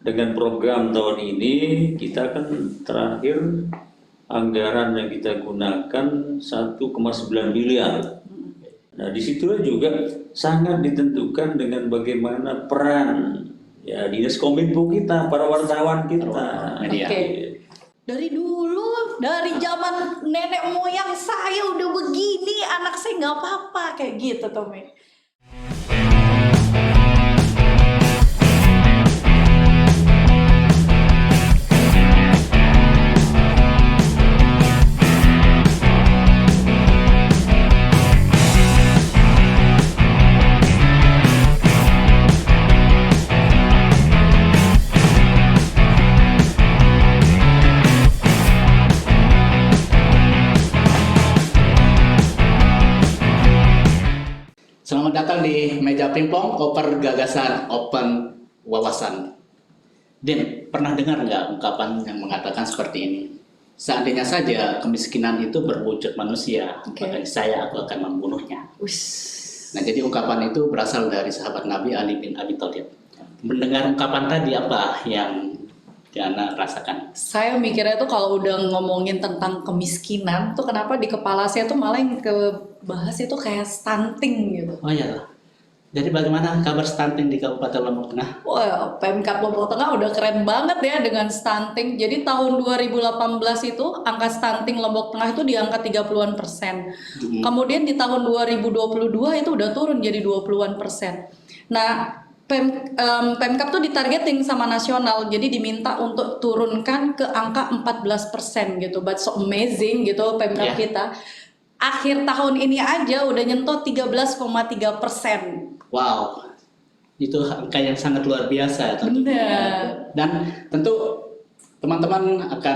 dengan program tahun ini kita kan terakhir anggaran yang kita gunakan 1,9 miliar. Nah, di situ juga sangat ditentukan dengan bagaimana peran ya dinas kominfo kita, para wartawan kita. Oke. Dari dulu, dari zaman nenek moyang saya udah begini, anak saya nggak apa-apa kayak gitu, Tommy. Selamat datang di Meja Pingpong, Oper Gagasan, Open Wawasan. Din, pernah dengar nggak ungkapan yang mengatakan seperti ini? Seandainya saja kemiskinan itu berwujud manusia, maka aku akan membunuhnya. Nah, jadi ungkapan itu berasal dari sahabat Nabi Ali bin Abi Thalib. Mendengar ungkapan tadi, apa yang Diana rasakan? Saya mikirnya tuh kalau udah ngomongin tentang kemiskinan tuh kenapa di kepala saya tuh malah yang kebahas itu kayak stunting gitu. Oh iya. Jadi bagaimana kabar stunting di Kabupaten Lombok Tengah? Wah, Pemkab Lombok Tengah udah keren banget ya dengan stunting. Jadi tahun 2018 itu angka stunting Lombok Tengah itu di angka 30-an%. Kemudian di tahun 2022 itu udah turun jadi 20-an%. Nah, Pemkab tuh ditargeting sama nasional, jadi diminta untuk turunkan ke angka 14% gitu. But so amazing gitu Pemkab kita. Akhir tahun ini aja udah nyentuh 13,3%. Wow, itu angka yang sangat luar biasa tentunya. Benar. Dan tentu teman-teman akan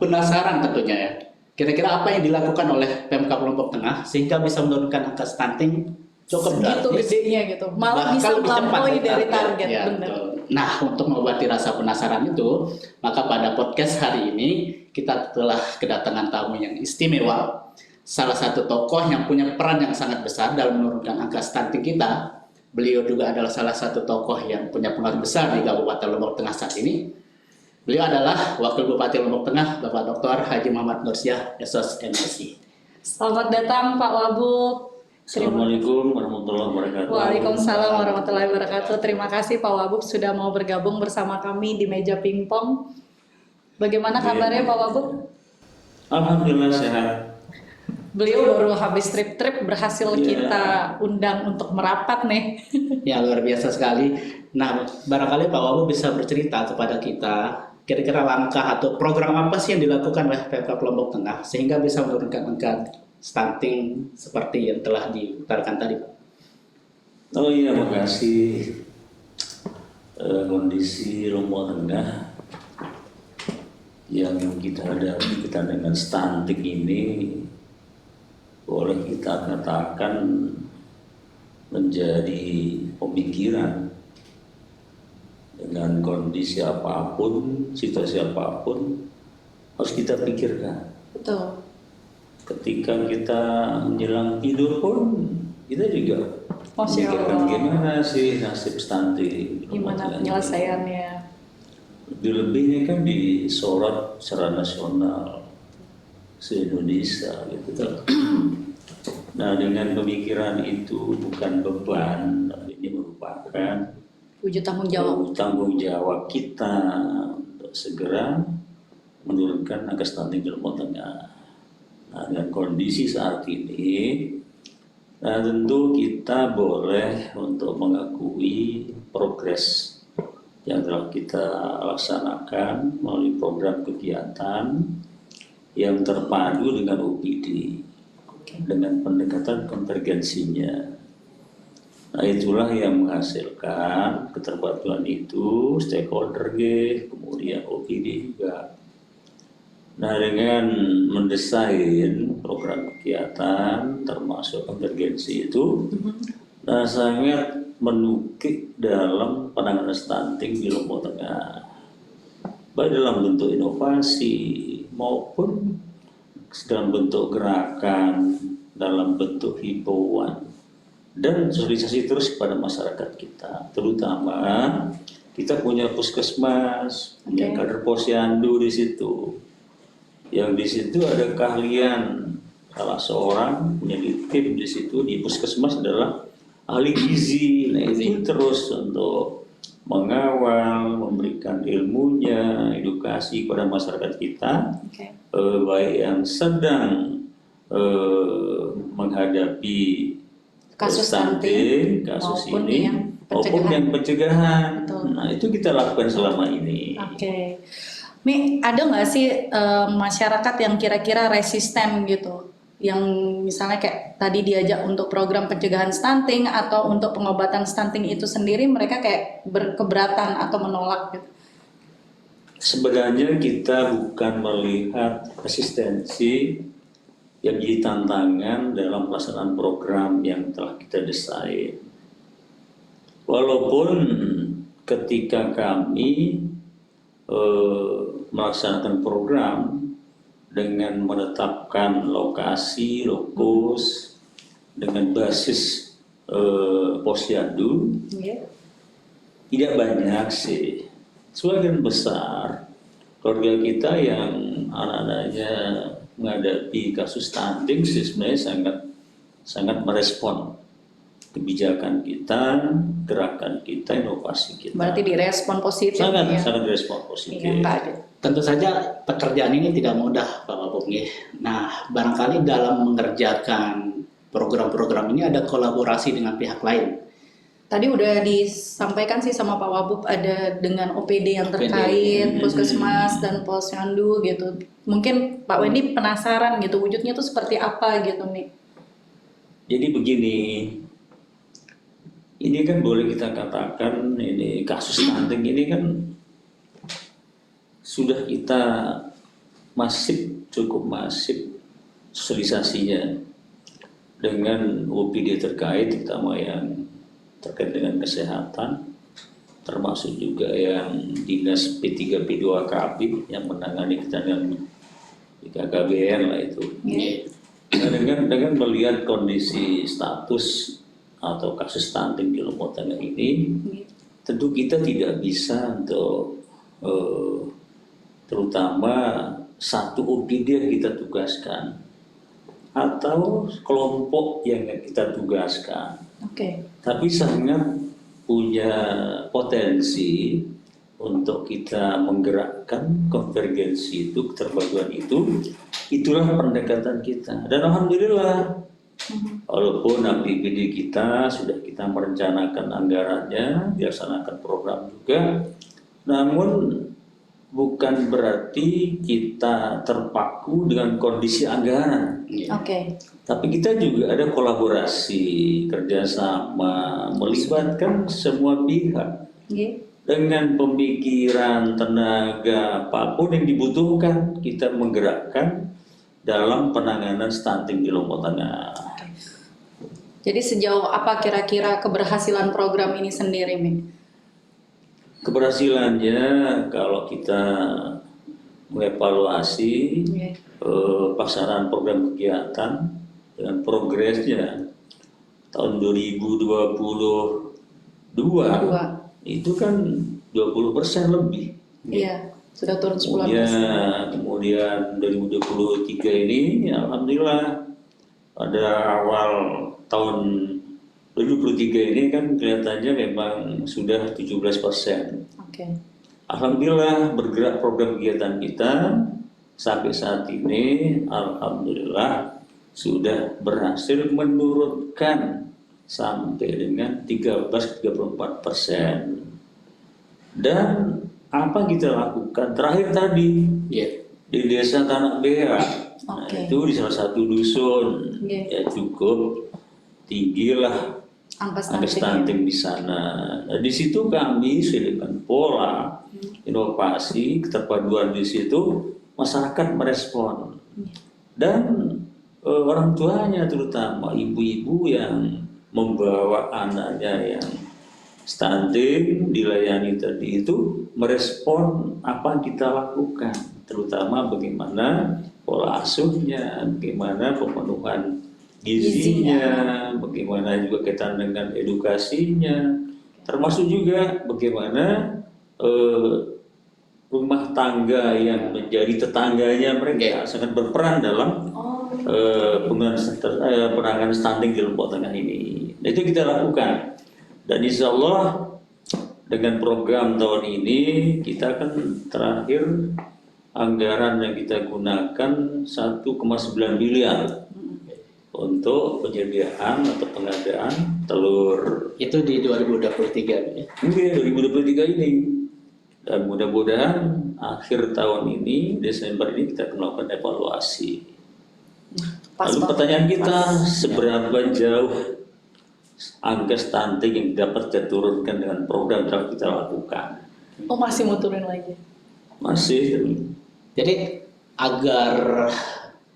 penasaran tentunya ya. Kira-kira apa yang dilakukan oleh Pemkab Lombok Tengah sehingga bisa menurunkan angka stunting cukup gitu gedenya gitu, malah bisa melampaui dari target. Ya, benar. Nah, untuk mengobati rasa penasaran itu, maka pada podcast hari ini kita telah kedatangan tamu yang istimewa, salah satu tokoh yang punya peran yang sangat besar dalam menurunkan angka stunting kita. Beliau juga adalah salah satu tokoh yang punya pengaruh besar di Kabupaten Lombok Tengah saat ini. Beliau adalah Wakil Bupati Lombok Tengah, Bapak Dr. Haji Muhammad Nursyah, SOS MSI. Selamat datang Pak Wabub. Assalamualaikum warahmatullahi wabarakatuh. Waalaikumsalam warahmatullahi wabarakatuh. Terima kasih Pak Wabub sudah mau bergabung bersama kami di Meja Pingpong. Bagaimana kabarnya Pak Wabub? Alhamdulillah sehat. Beliau baru habis trip berhasil kita undang untuk merapat nih. Ya, luar biasa sekali. Nah, barangkali Pak Wabub bisa bercerita kepada kita kira-kira langkah atau program apa sih yang dilakukan oleh Pemkab Lombok Tengah sehingga bisa menurunkan angka stunting seperti yang telah diutarakan tadi, Pak. Oh iya, makasih. Kondisi Lombok Tengah yang kita hadapi dengan stunting ini boleh kita katakan menjadi pemikiran. Dengan kondisi apapun, situasi apapun harus kita pikirkan. Betul. Ketika kita menjelang tidur pun kita juga memikirkan gimana sih nasib stunting, gimana penyelesaiannya. Lebih-lebihnya kan disorot secara nasional se-Indonesia gitu. Nah, dengan pemikiran itu bukan beban, ini merupakan wujud tanggung jawab kita untuk segera menurunkan angka stunting di Lombok Tengah. Nah, dengan kondisi saat ini, nah tentu kita boleh untuk mengakui progres yang telah kita laksanakan melalui program kegiatan yang terpadu dengan OPD, dengan pendekatan konvergensinya. Nah, itulah yang menghasilkan keterpaduan itu, stakeholder kemudian OPD juga. Nah, dengan mendesain program kegiatan termasuk konvergensi itu, nah sangat menukik dalam penanganan stunting di Lombok Tengah, baik dalam bentuk inovasi maupun dalam bentuk gerakan, dalam bentuk himbauan dan sosialisasi terus kepada masyarakat kita, terutama kita punya puskesmas, punya Oke. kader posyandu di situ. Yang di situ ada keahlian salah seorang punya di tim di situ di puskesmas adalah ahli gizi. Nah itu terus untuk mengawal, memberikan ilmunya, edukasi kepada masyarakat kita, Oke. baik yang sedang menghadapi Kasus stunting, kasus maupun ini, yang maupun pencegahan. yang pencegahan. Betul. Nah itu kita lakukan selama ini. Oke. Mi, ada nggak sih masyarakat yang kira-kira resisten gitu? Yang misalnya kayak tadi diajak untuk program pencegahan stunting atau untuk pengobatan stunting itu sendiri mereka kayak berkeberatan atau menolak gitu. Sebenarnya kita bukan melihat resistensi yang jadi tantangan dalam pelaksanaan program yang telah kita desain. Walaupun ketika kami melaksanakan program dengan menetapkan lokasi, lokus, dengan basis posyandu, tidak banyak sih. Sebagian besar keluarga kita yang anak-anaknya menghadapi kasus stunting sih sebenarnya sangat merespon kebijakan kita, gerakan kita, inovasi kita. Berarti direspon positif. Sangat direspon positif. Iya, Kak. Tentu saja pekerjaan ini tidak mudah, Pak Wabub. Nah, barangkali dalam mengerjakan program-program ini ada kolaborasi dengan pihak lain. Tadi udah disampaikan sih sama Pak Wabub ada dengan OPD yang terkait, puskesmas dan posyandu gitu. Mungkin Pak Wendy penasaran gitu wujudnya tuh seperti apa gitu nih. Jadi begini, ini kan boleh kita katakan ini kasus stunting ini kan sudah kita cukup masif sosialisasinya dengan OPD terkait, terutama yang terkait dengan kesehatan, termasuk juga yang dinas P3 P2 KB yang menangani kita dengan KKBN lah itu. Nah, dengan melihat kondisi status atau kasus stunting di Lombok Tengah ini, tentu kita tidak bisa untuk terutama satu OPD yang kita tugaskan atau kelompok yang kita tugaskan. Tapi sangat punya potensi untuk kita menggerakkan konvergensi itu, keterpaduan itu, itulah pendekatan kita. Dan alhamdulillah, walaupun APBD kita sudah kita merencanakan anggarannya, dilaksanakan program juga, namun bukan berarti kita terpaku dengan kondisi anggaran. Tapi kita juga ada kolaborasi, kerjasama, melibatkan semua pihak dengan pemikiran, tenaga, apapun yang dibutuhkan, kita menggerakkan dalam penanganan stunting di Lombok Tengah. Jadi sejauh apa kira-kira keberhasilan program ini sendiri, Mi? Keberhasilannya kalau kita mengevaluasi pelaksanaan program kegiatan dengan progresnya tahun 2022 itu kan 20% lebih. Iya, sudah turun 10%. Kemudian 2023 ini alhamdulillah pada awal tahun 2023 ini kan kelihatannya memang sudah 17%. Alhamdulillah bergerak program kegiatan kita sampai saat ini alhamdulillah sudah berhasil menurunkan sampai dengan 13-34%. Dan apa kita lakukan terakhir tadi di desa Tanah Bea, nah, itu di salah satu dusun ya cukup tinggilah angka stunting di sana. Nah, di situ kami dengan pola inovasi keterpaduan di situ masyarakat merespon dan orang tuanya terutama ibu-ibu yang membawa anaknya yang stunting dilayani tadi itu merespon apa yang kita lakukan, terutama bagaimana pola asuhnya, bagaimana pemenuhan gizinya, bagaimana juga kaitan dengan edukasinya, termasuk juga bagaimana eh, rumah tangga yang menjadi tetangganya mereka sangat berperan dalam penanganan stunting di Lombok Tengah ini. Nah, itu kita lakukan. Dan insya Allah dengan program tahun ini kita akan terakhir anggaran yang kita gunakan 1,9 miliar untuk penyediaan atau pengadaan telur. Itu di 2023 ya? Mungkin 2023 ini. Dan mudah-mudahan akhir tahun ini, Desember ini kita akan melakukan evaluasi. Lalu pertanyaan kita, seberapa jauh angka stunting yang dapat kita turunkan dengan program yang kita lakukan? Oh, masih mau turun lagi? Masih. Jadi agar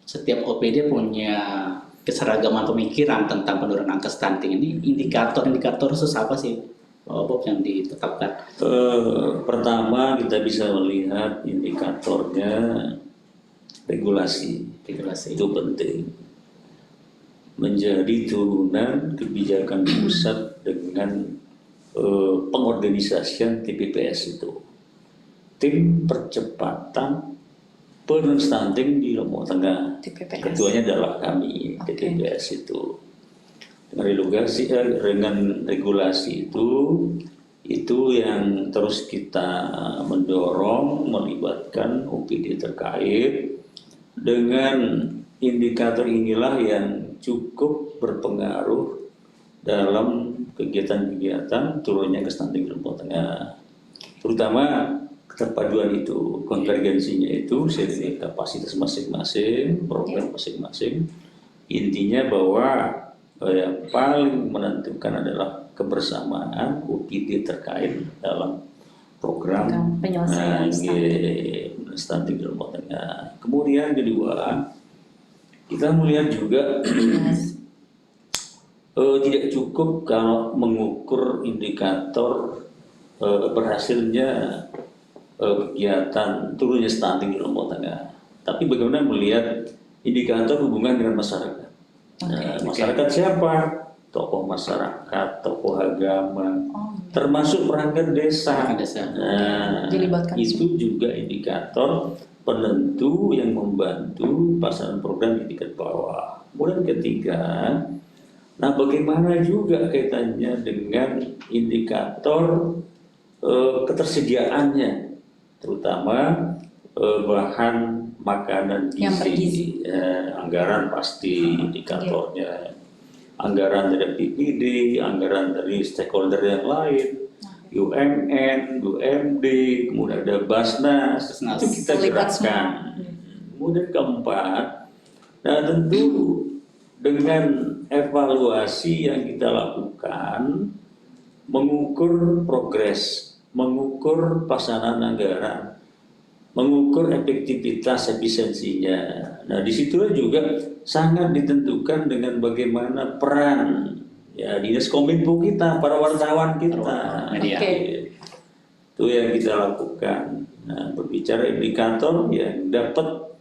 setiap OPD punya keseragaman pemikiran tentang penurunan angka stunting ini, indikator-indikator khusus apa sih Bob yang ditetapkan? Pertama kita bisa melihat indikatornya regulasi. Itu penting. Menjadi turunan kebijakan pusat dengan pengorganisasian TPPS itu. Tim Percepatan Penurunan Stunting di Lombok Tengah. TPPS. Ketuanya adalah kami, TPPS itu. Dengan regulasi itu yang terus kita mendorong melibatkan OPD terkait. Dengan indikator inilah yang cukup berpengaruh dalam kegiatan-kegiatan turunnya ke stunting di Lombok Tengah, terutama keterpaduan itu, konvergensinya itu sesuai kapasitas masing-masing, program masing-masing. Intinya bahwa yang paling menentukan adalah kebersamaan OPD terkait dalam program penyelesaian stunting di Lombok Tengah. Kemudian kedua, kita melihat juga tidak cukup kalau mengukur indikator berhasilnya kegiatan turunnya stunting di Lombok Tengah, tapi bagaimana melihat indikator hubungan dengan masyarakat. Masyarakat siapa? Tokoh masyarakat, tokoh agama, termasuk perangkat desa. Nah, itu juga indikator penentu yang membantu pelaksanaan program di tingkat bawah. Kemudian ketiga, nah bagaimana juga kaitannya dengan indikator ketersediaannya, terutama bahan makanan gizi. Anggaran pasti indikatornya. Anggaran dari PPD, anggaran dari stakeholder yang lain, UMN, UMD, kemudian ada Basnas, itu kita gerakkan. Kemudian keempat, nah tentu dengan evaluasi yang kita lakukan, mengukur progres, mengukur pelaksanaan anggaran, mengukur efektivitas efisiensinya. Nah, di situ juga sangat ditentukan dengan bagaimana peran ya dinas kominfo kita, para wartawan kita. Itu yang kita lakukan. Nah, berbicara indikator yang dapat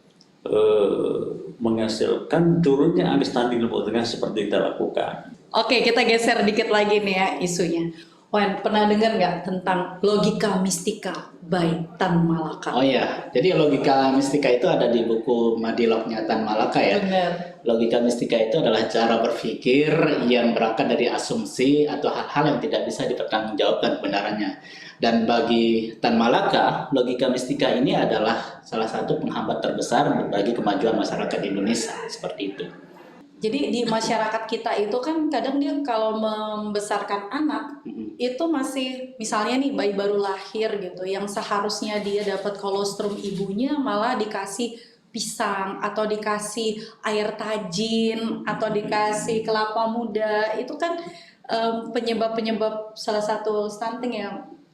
menghasilkan turunnya angka stunting di Lombok Tengah seperti kita lakukan. Oke, kita geser dikit lagi nih ya isunya. Wan, pernah dengar nggak tentang logika mistika by Tan Malaka? Oh iya, jadi logika mistika itu ada di buku Madilognya Tan Malaka ya. Benar. Logika mistika itu adalah cara berpikir yang berangkat dari asumsi atau hal-hal yang tidak bisa dipertanggungjawabkan kebenarannya. Dan bagi Tan Malaka, logika mistika ini adalah salah satu penghambat terbesar bagi kemajuan masyarakat Indonesia, seperti itu. Jadi di masyarakat kita itu kan kadang dia kalau membesarkan anak itu masih misalnya nih bayi baru lahir gitu yang seharusnya dia dapat kolostrum ibunya malah dikasih pisang atau dikasih air tajin atau dikasih kelapa muda, itu kan penyebab-penyebab salah satu stunting ya.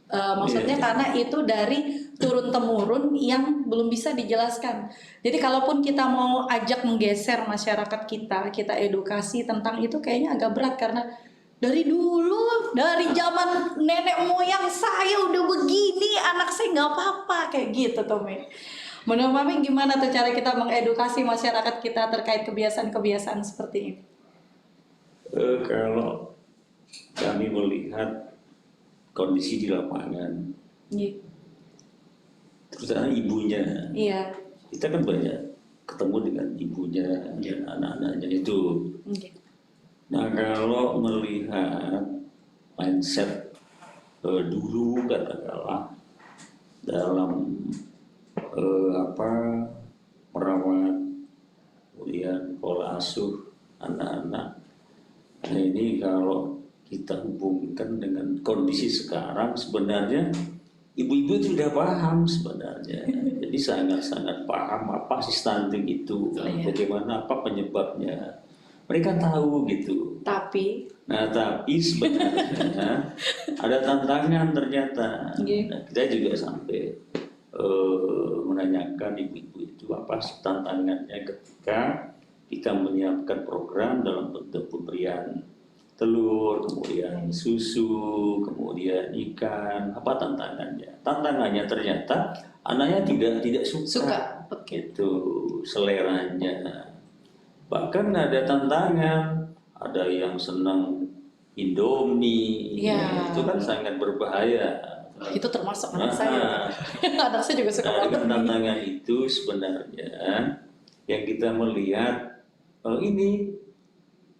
Maksudnya karena itu dari turun temurun yang belum bisa dijelaskan. Jadi kalaupun kita mau ajak menggeser masyarakat kita edukasi tentang itu kayaknya agak berat karena dari dulu, dari zaman nenek moyang saya udah begini, anak saya nggak apa-apa kayak gitu Tommy. Menurut Mami gimana tuh cara kita mengedukasi masyarakat kita terkait kebiasaan-kebiasaan seperti ini? Kalau kami melihat kondisi di lapangan, Iya. terutama ibunya. Iya. Kita kan banyak ketemu dengan ibunya dan anak-anaknya itu. Iya. Nah, kalau melihat mindset dulu katakanlah dalam merawat, kemudian pola asuh anak-anak. Nah, ini kalau kita hubungkan dengan kondisi sekarang, sebenarnya ibu-ibu itu sudah paham sebenarnya. Jadi sangat-sangat paham apa sih stunting itu, bagaimana apa penyebabnya. Mereka tahu gitu. Tapi Sebenarnya ada tantangan ternyata. Nah, kita juga sampai menanyakan ibu-ibu itu apa sih tantangannya ketika kita menyiapkan program dalam bentuk pemberian telur, kemudian susu, kemudian ikan. Apa tantangannya? Tantangannya ternyata anaknya tidak suka. Itu seleranya. Bahkan ada tantangan, ada yang senang Indomie, ya, itu kan sangat berbahaya. Itu termasuk anak saya. Anak saya juga suka banget. Dengan tantangan itu sebenarnya yang kita melihat ini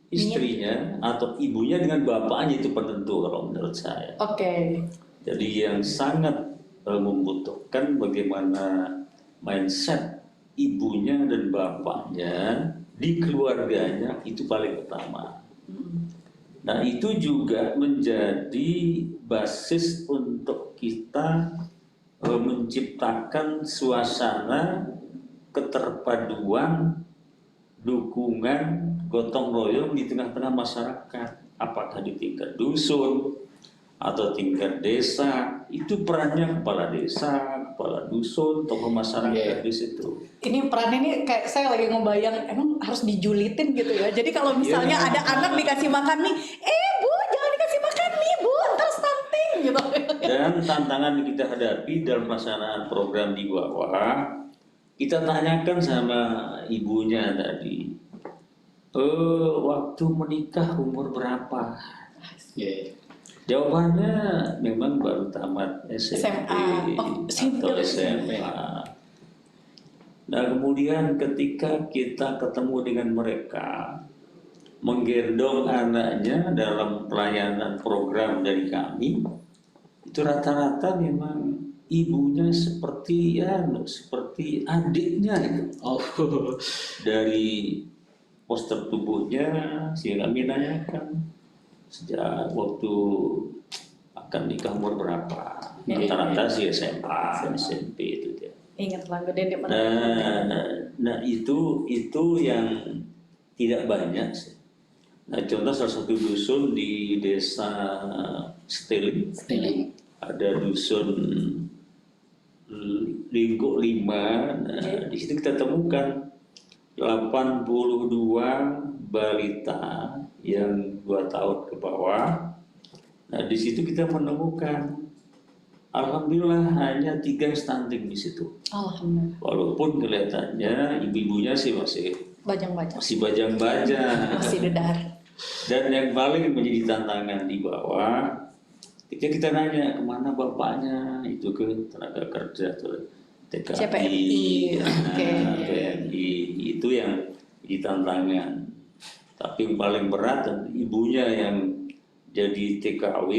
istrinya atau ibunya dengan bapaknya itu penentu kalau menurut saya. Oke. Jadi yang sangat membutuhkan bagaimana mindset ibunya dan bapaknya di keluarganya itu paling utama. Nah, itu juga menjadi basis untuk kita menciptakan suasana keterpaduan, dukungan, gotong royong di tengah-tengah masyarakat. Apakah di tingkat dusun atau tingkat desa, itu perannya kepala desa, kepala dusun, tokoh masyarakat di situ. Ini perannya nih kayak saya lagi ngebayang, emang harus dijulitin gitu ya. Jadi kalau misalnya ada anak dikasih makan nih, Bu jangan dikasih makan nih Bu, ntar stunting gitu. Dan tantangan yang kita hadapi dalam pelaksanaan program di bawah, kita tanyakan sama ibunya tadi, waktu menikah umur berapa? Jawabannya memang baru tamat SMP atau SMA. Nah, kemudian ketika kita ketemu dengan mereka, menggendong anaknya dalam pelayanan program dari kami, itu rata-rata memang ibunya seperti adiknya gitu. Dari poster tubuhnya, sehingga kami nanyakan sejak waktu akan nikah umur berapa, rata-rata sih SMA, SMP itu dia. Ingat lah, gede dia. Nah itu yang tidak banyak sih. Nah, contoh salah satu dusun di desa Steling. Ada dusun Lingkuk 5. Nah, di situ kita temukan 82 balita yang 2 tahun ke bawah. Nah, di situ kita menemukan, alhamdulillah hanya 3 stunting di situ. Alhamdulillah. Walaupun kelihatannya ibu-ibunya masih bajang-bajang. Masih dedar. Dan yang paling menjadi tantangan di bawah, ketika kita nanya kemana bapaknya, itu ke tenaga kerja atau TKI, PMI, itu yang jadi tantangan. Tapi yang paling berat ibunya yang jadi TKW,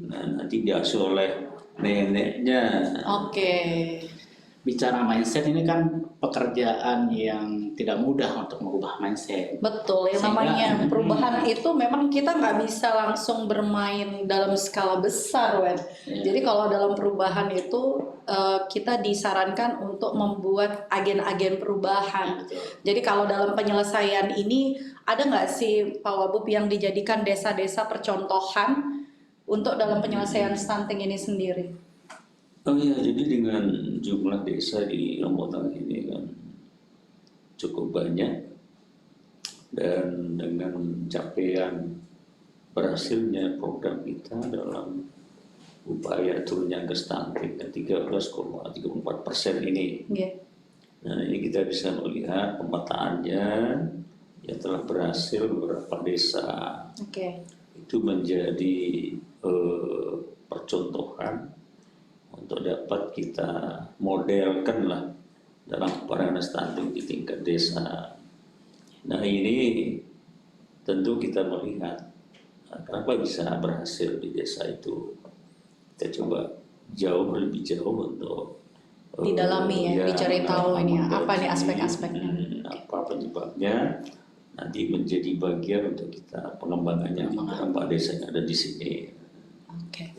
nanti diasuh oleh neneknya. Bicara mindset ini kan pekerjaan yang tidak mudah untuk mengubah mindset. Betul, yang namanya perubahan itu memang kita nggak bisa langsung bermain dalam skala besar, Wen. Jadi kalau dalam perubahan itu kita disarankan untuk membuat agen-agen perubahan. Jadi kalau dalam penyelesaian ini ada nggak sih Pak Wabub yang dijadikan desa-desa percontohan untuk dalam penyelesaian stunting ini sendiri? Oh iya, jadi dengan jumlah desa di Lombok Tengah ini kan cukup banyak, dan dengan capaian berhasilnya program kita dalam upaya turunnya angka stunting 13,34% ini. Nah, ini kita bisa melihat pemetaannya yang telah berhasil beberapa desa. Itu menjadi percontohan untuk dapat kita modelkan lah dalam penanganan stunting di tingkat desa. Nah ini tentu kita melihat kenapa bisa berhasil di desa itu. Kita coba lebih jauh untuk Didalami ya, dicari tahu ini ya, apa nih aspek-aspeknya. Apa penyebabnya, nanti menjadi bagian untuk kita pengembangannya di beberapa desa yang ada di sini. Oke.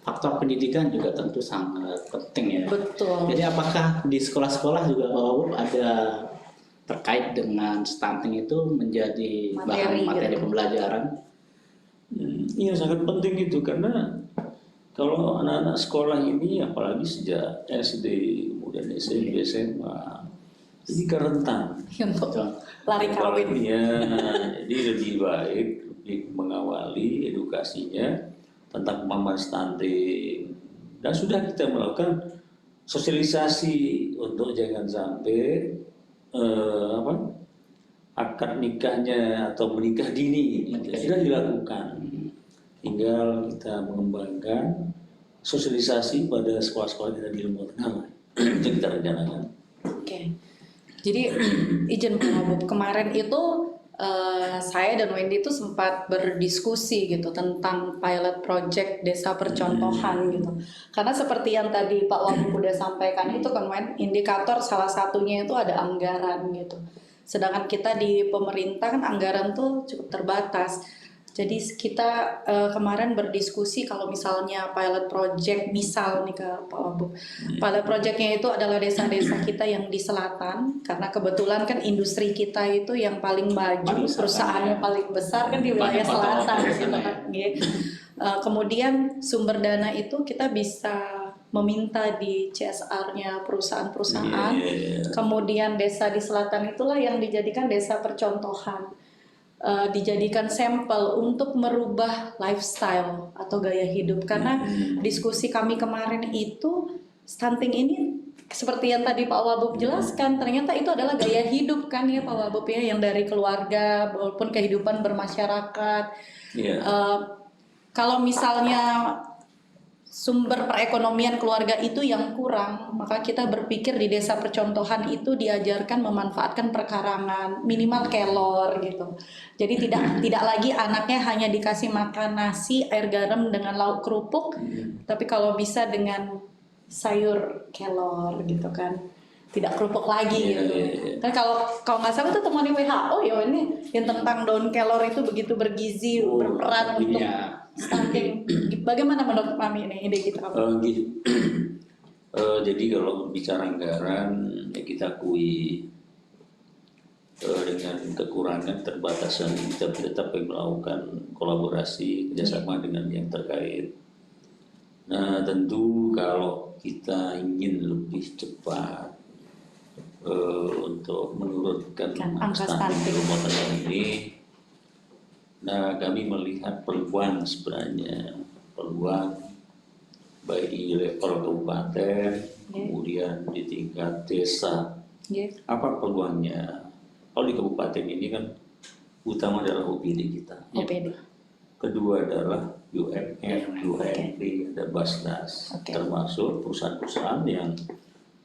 Faktor pendidikan juga tentu sangat penting ya. Betul. Jadi apakah di sekolah-sekolah juga Pak Wagub ada terkait dengan stunting itu menjadi bahan materi gitu. pembelajaran? Iya sangat penting itu, karena kalau anak-anak sekolah ini apalagi sejak SD kemudian SMP SMA ini rentan Untuk lari kawin. ya, jadi lebih baik lebih mengawali edukasinya tentang pemahaman stunting, dan sudah kita melakukan sosialisasi untuk jangan sampai akad nikahnya atau menikah dini sudah dilakukan. Tinggal kita mengembangkan sosialisasi pada sekolah-sekolah kita di Lombok Tengah itu kita rencanakan. Oke. Jadi izin Pak Wagub, kemarin itu saya dan Wendy itu sempat berdiskusi gitu tentang pilot project desa percontohan gitu. Karena seperti yang tadi Pak Wagub udah sampaikan itu kan indikator salah satunya itu ada anggaran gitu. Sedangkan kita di pemerintah kan anggaran tuh cukup terbatas. Jadi kita kemarin berdiskusi kalau misalnya pilot project, misal nih ke Pak Wagub, pilot projectnya itu adalah desa-desa kita yang di selatan, karena kebetulan kan industri kita itu yang paling maju, perusahaannya paling besar kan di wilayah selatan gitu kan. Kemudian sumber dana itu kita bisa meminta di CSR-nya perusahaan-perusahaan. Kemudian desa di selatan itulah yang dijadikan desa percontohan. Dijadikan sampel untuk merubah lifestyle atau gaya hidup, karena diskusi kami kemarin itu stunting ini seperti yang tadi Pak Wagub jelaskan, ternyata itu adalah gaya hidup kan ya Pak Wagub ya, yang dari keluarga maupun kehidupan bermasyarakat. Kalau misalnya sumber perekonomian keluarga itu yang kurang, maka kita berpikir di desa percontohan itu diajarkan memanfaatkan perkarangan, minimal kelor gitu. Jadi tidak lagi anaknya hanya dikasih makan nasi, air garam dengan lauk kerupuk, tapi kalau bisa dengan sayur kelor gitu kan. Tidak kerupuk lagi gitu. Kan kalau nggak salah itu temuan WHO ya ini yang tentang daun kelor itu begitu bergizi, berperan untuk stunting. Bagaimana menurut Mami ini ide kita? Jadi kalau bicara anggaran ya kita akui dengan kekurangan terbatasan kita tetap melakukan kolaborasi kerjasama dengan yang terkait. Nah tentu kalau kita ingin lebih cepat untuk menurunkan angka stunting di Lombok Tengah ini, nah kami melihat peluang sebenarnya, peluang baik di level kabupaten, kemudian di tingkat desa. Apa peluangnya? Kalau di kabupaten ini kan utama adalah OPD kita. OPD. Kedua adalah UMR, UMD, ada Basnas, termasuk perusahaan-perusahaan yang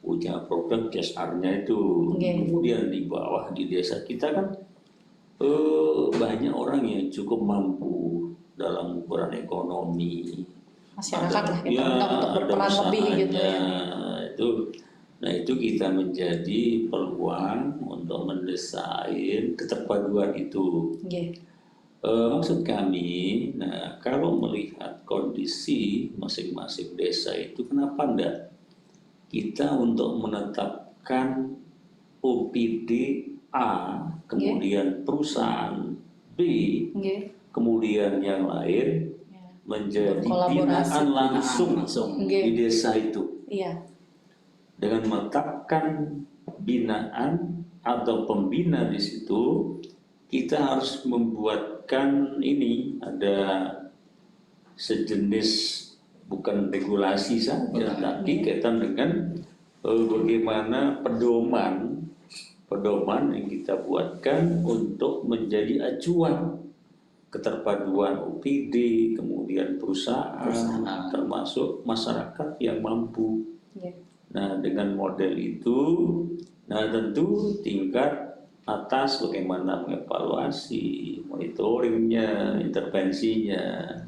punya program CSR-nya itu. Kemudian di bawah di desa kita kan banyak orang yang cukup mampu dalam ukuran ekonomi. Masyarakat lah kita untuk berperan lebih gitu ya. Nah itu kita menjadi peluang untuk mendesain keterpaduan itu. Maksud kami, nah kalau melihat kondisi masing-masing desa itu, kenapa enggak kita untuk menetapkan OPD A, kemudian perusahaan B, kemudian yang lain menjadi binaan langsung di desa itu. Dengan menetapkan binaan atau pembina di situ, kita harus membuatkan ini ada sejenis bukan regulasi saja, tapi kaitan dengan bagaimana pedoman yang kita buatkan untuk menjadi acuan keterpaduan OPD, kemudian perusahaan, termasuk masyarakat yang mampu. Ya. Nah, dengan model itu, nah tentu tingkat atas bagaimana mengevaluasi, monitoringnya, intervensinya.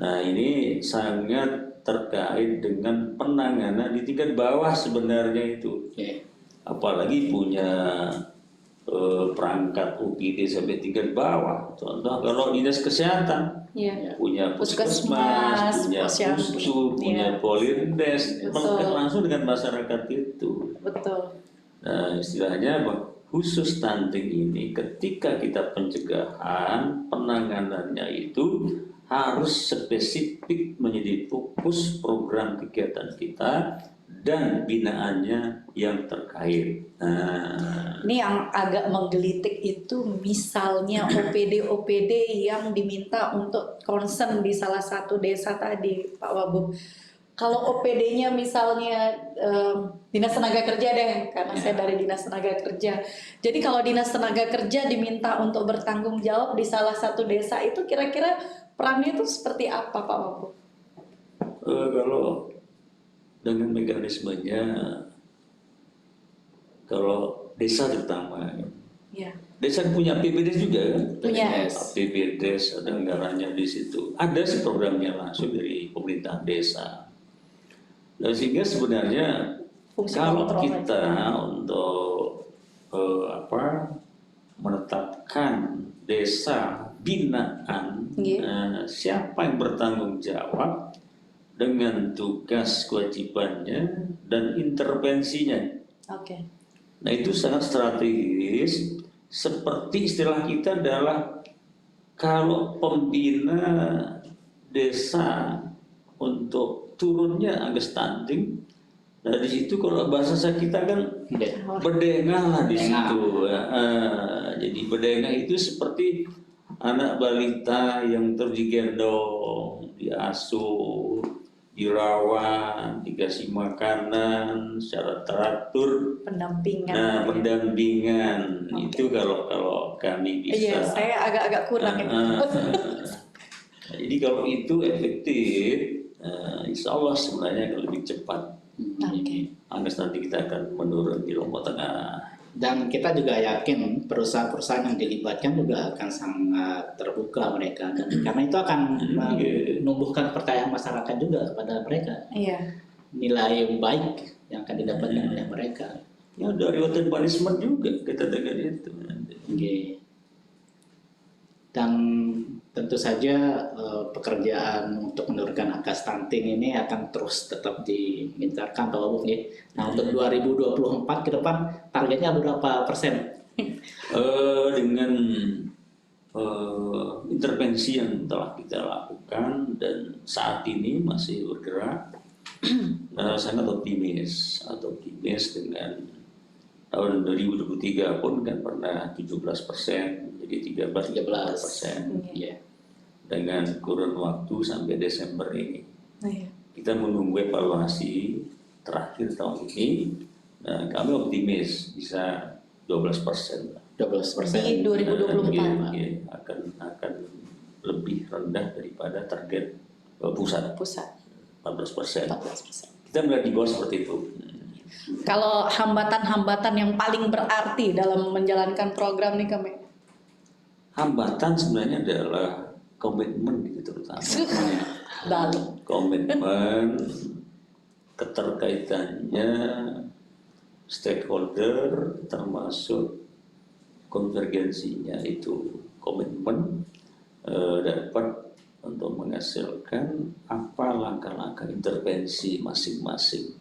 Nah, ini sangat terkait dengan penanganan di tingkat bawah sebenarnya itu. Apalagi punya perangkat UPD sampai tingkat bawah. Contoh kalau dinas kesehatan, punya puskesmas, punya pusu, punya polindes, melekat langsung dengan masyarakat itu. Betul. Nah, istilahnya khusus stunting ini ketika kita pencegahan, penanganannya itu harus spesifik menjadi fokus program kegiatan kita dan binaannya yang terkait. Nah, ini yang agak menggelitik itu misalnya OPD yang diminta untuk concern di salah satu desa tadi, Pak Wabub. Kalau OPD-nya misalnya Dinas Tenaga Kerja deh, karena saya dari Dinas Tenaga Kerja. Jadi kalau Dinas Tenaga Kerja diminta untuk bertanggung jawab di salah satu desa itu kira-kira perannya itu seperti apa, Pak Wabub? Kalau dengan mekanismenya, kalau desa terutama, desa punya PBDes juga kan? Punya. PBDes ada anggarannya di situ. Ada sih programnya langsung dari pemerintah desa. Dan sehingga sebenarnya fungsi kalau kita untuk menetapkan desa binaan, siapa yang bertanggung jawab dengan tugas kewajibannya dan intervensinya. Nah, itu sangat strategis. Seperti istilah kita adalah kalau pembina desa untuk turunnya angka stunting, nah di situ kalau bahasa kita kan berdengah lah di situ. Jadi berdengah itu seperti anak balita yang terus digendong, diasuh, dirawat, dikasih makanan secara teratur. Pendampingan. Nah, pendampingan itu kalau kami bisa. Iya, saya agak-agak kurang itu. Jadi kalau itu efektif, insya Allah sebenarnya akan lebih cepat. Angka nanti kita akan menurun di Lombok Tengah. Dan kita juga yakin perusahaan-perusahaan yang dilibatkan juga akan sangat terbuka mereka, dan karena itu akan menumbuhkan percayaan masyarakat juga kepada mereka. Nilai yang baik yang akan didapatkan oleh mereka. Ya, dari reward punishment juga kita dengar itu. Dan tentu saja pekerjaan untuk menurunkan angka stunting ini akan terus tetap digencarkan, Pak Wabub. Nah, untuk 2024 ke depan targetnya berapa persen? Dengan intervensi yang telah kita lakukan dan saat ini masih bergerak, sangat optimis dengan tahun 2023 pun kan pernah 17%, jadi 13%. Dengan kurun waktu sampai Desember ini. Kita menunggu evaluasi terakhir tahun ini. Nah, kami optimis bisa 12%. 12% di 2024. Akan lebih rendah daripada target pusat. 14%. Kita melihat di bawah seperti itu. Kalau hambatan-hambatan yang paling berarti dalam menjalankan program nih kami? Hambatan sebenarnya adalah komitmen gitu terutama. Komitmen, keterkaitannya stakeholder termasuk konvergensinya itu komitmen dapat untuk menghasilkan apa langkah-langkah intervensi masing-masing.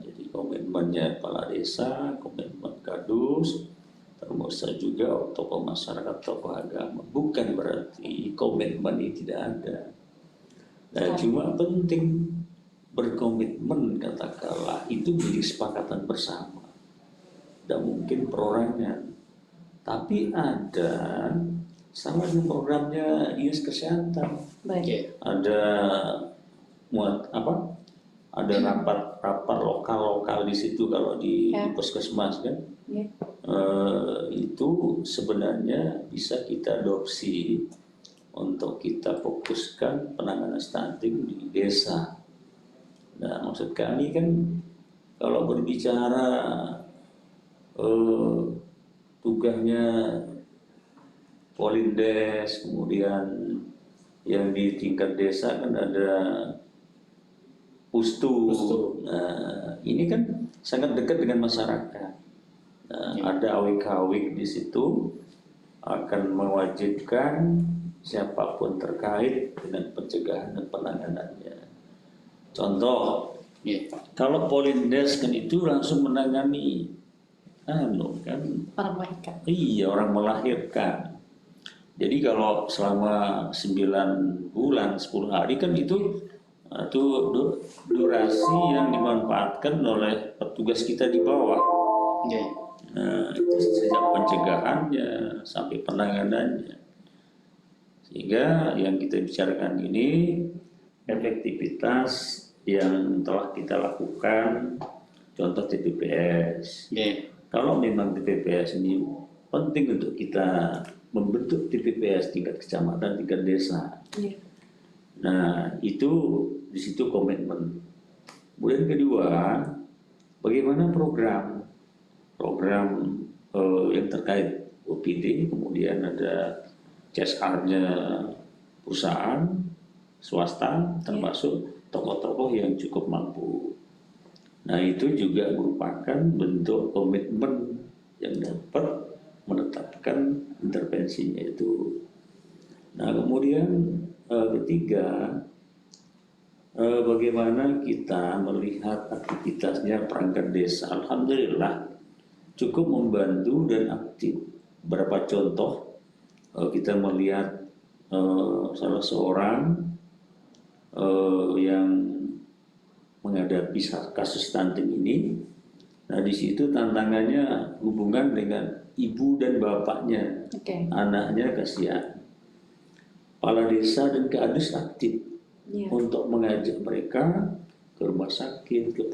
Jadi komitmennya kepala desa, komitmen kadus, termasuk juga tokoh masyarakat, tokoh agama. Bukan berarti komitmen ini tidak ada. Nah, cuma penting berkomitmen, katakanlah itu menjadi kesepakatan bersama. Tidak mungkin perorangan, tapi ada sama dengan programnya Dinas Kesehatan. Ada ada rapat lokal di situ kalau di puskesmas kan. itu sebenarnya bisa kita adopsi untuk kita fokuskan penanganan stunting di desa. Nah, maksud kami kan kalau berbicara tugasnya Polindes, kemudian yang di tingkat desa kan ada Pustu. Nah, ini kan sangat dekat dengan masyarakat. Nah, ada awik-awik di situ akan mewajibkan siapapun terkait dengan pencegahan dan penanganannya. Contoh, kalau Polindes kan itu langsung menangani, kan Perbaikan. iya, orang melahirkan. Jadi kalau selama 9 bulan, 10 hari kan itu durasi yang dimanfaatkan oleh petugas kita di bawah. Nah, itu sejak pencegahannya sampai penanganannya. Sehingga yang kita bicarakan ini efektivitas yang telah kita lakukan, contoh TPPS. Kalau memang TPPS ini penting untuk kita membentuk TPPS tingkat kecamatan, tingkat desa. Nah, itu di situ komitmen. Kemudian kedua, bagaimana program yang terkait OPD, kemudian ada CSR-nya perusahaan swasta, termasuk tokoh-tokoh yang cukup mampu. Nah, itu juga merupakan bentuk komitmen yang dapat menetapkan intervensinya itu. Nah, kemudian ketiga, bagaimana kita melihat aktivitasnya perangkat desa. Alhamdulillah cukup membantu dan aktif. Berapa contoh kita melihat salah seorang yang menghadapi kasus stunting ini. Nah, di situ tantangannya hubungan dengan ibu dan bapaknya, anaknya kasihan. Kepala desa dan Kadus aktif untuk mengajak mereka ke rumah sakit, ke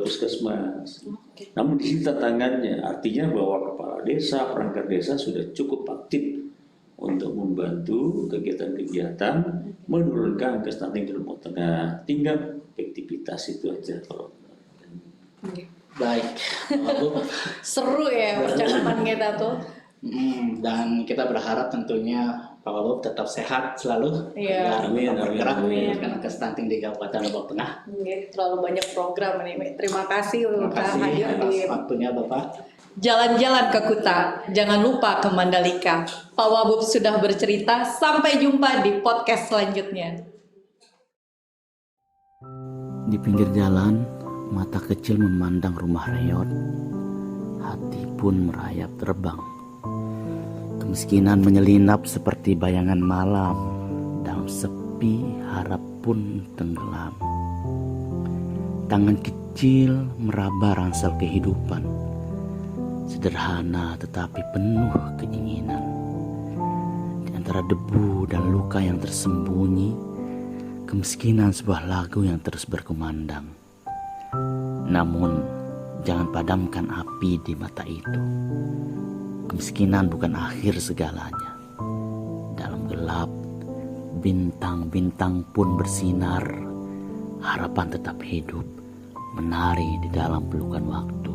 puskesmas. Namun di situ tantangannya, artinya bahwa kepala desa, perangkat desa sudah cukup aktif untuk membantu kegiatan-kegiatan menurunkan angka stunting di Lombok Tengah. Tinggal efektivitas itu aja kalau. Baik, Seru ya percakapan kita tuh. Dan kita berharap tentunya Pak Wagub tetap sehat selalu. Amin, bergerak amin. dengan angka stunting di Kabupaten Lombok Tengah. Terlalu banyak program ini. Terima kasih Terima udah kasih hadir atas di waktunya Bapak. Jalan-jalan ke Kuta. Jangan lupa ke Mandalika. Pak Wagub sudah bercerita. Sampai jumpa di podcast selanjutnya. Di pinggir jalan, mata kecil memandang rumah reot, hati pun merayap terbang. Kemiskinan menyelinap seperti bayangan malam, dalam sepi harap pun tenggelam. Tangan kecil meraba ransel kehidupan, sederhana tetapi penuh keinginan. Di antara debu dan luka yang tersembunyi, kemiskinan sebuah lagu yang terus berkumandang. Namun, jangan padamkan api di mata itu. Kemiskinan bukan akhir segalanya. Dalam gelap, bintang-bintang pun bersinar. Harapan tetap hidup, menari di dalam pelukan waktu.